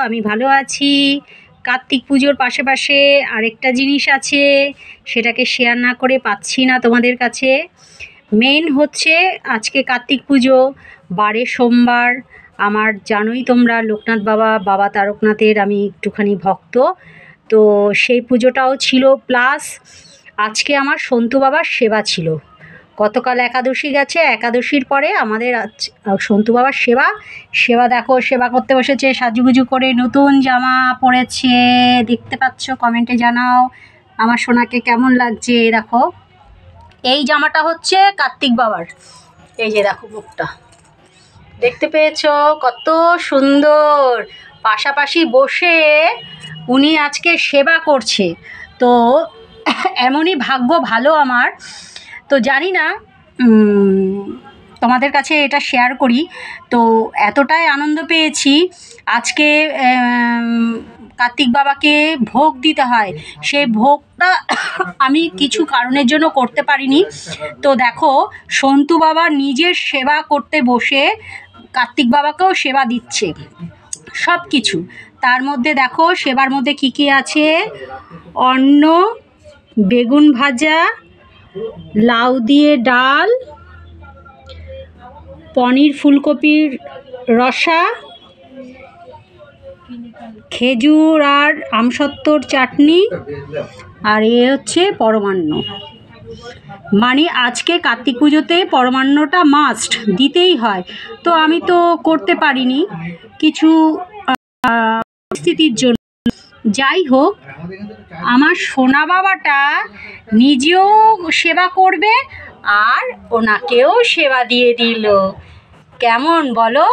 আমি ভালো আছি। কার্তিক পুজোর পাশে আরেকটা জিনিস আছে, সেটাকে শেয়ার না করে পাচ্ছি না তোমাদের কাছে। মেন হচ্ছে আজকে কার্তিক পুজো, বারে সোমবার। আমার জানোই তোমরা, লোকনাথ বাবা, বাবা তারকনাথের আমি একটুখানি ভক্ত। তো সেই পুজোটাও ছিল, প্লাস আজকে আমার সন্তু বাবার সেবা ছিল। গতকাল একাদশী গেছে, একাদশীর পরে আমাদের সন্তু বাবার সেবা দেখো, সেবা করতে বসেছে সাজুগুজু করে, নতুন জামা পরেছে, দেখতে পাচ্ছ, কমেন্টে জানাও আমার সোনাকে কেমন লাগছে। দেখো, এই জামাটা হচ্ছে কার্তিক বাবার, এই যে দেখো মুখটা, দেখতে পেয়েছো কত সুন্দর। পাশাপাশি বসে উনি আজকে সেবা করছে। তো এমনই ভাগ্য ভালো আমার। তো জানি না, তোমাদের কাছে এটা শেয়ার করি। তো এতটাই আনন্দ পেয়েছি আজকে। কার্তিক বাবাকে ভোগ দিতে হয়, সেই ভোগটা আমি কিছু কারণের জন্য করতে পারিনি। তো দেখো, সন্তু বাবা নিজের সেবা করতে বসে কার্তিক বাবাকেও সেবা দিচ্ছে, সব কিছু। তার মধ্যে দেখো সেবার মধ্যে কি কি আছে: অন্ন, বেগুন ভাজা, লাউ দিয়ে ডাল, পনির ফুলকপির রসা, খেজুর আর আমসত্ত্বর চাটনি, আর এ হচ্ছে পরমান্ন। মানে আজকে কার্তিক পুজোতে পরমান্নটা মাস্ট দিতেই হয়। তো আমি তো করতে পারিনি কিছু পরিস্থিতির জন্য। যাই হোক, আমার সোনা বাবাটা নিজেও সেবা করবে আর ওনাকেও সেবা দিয়ে দিল। কেমন বলো?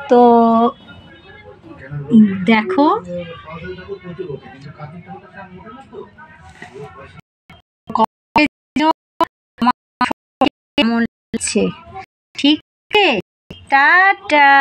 তো দেখো, কেমন লাগছে। ঠিক আছে, টাটা।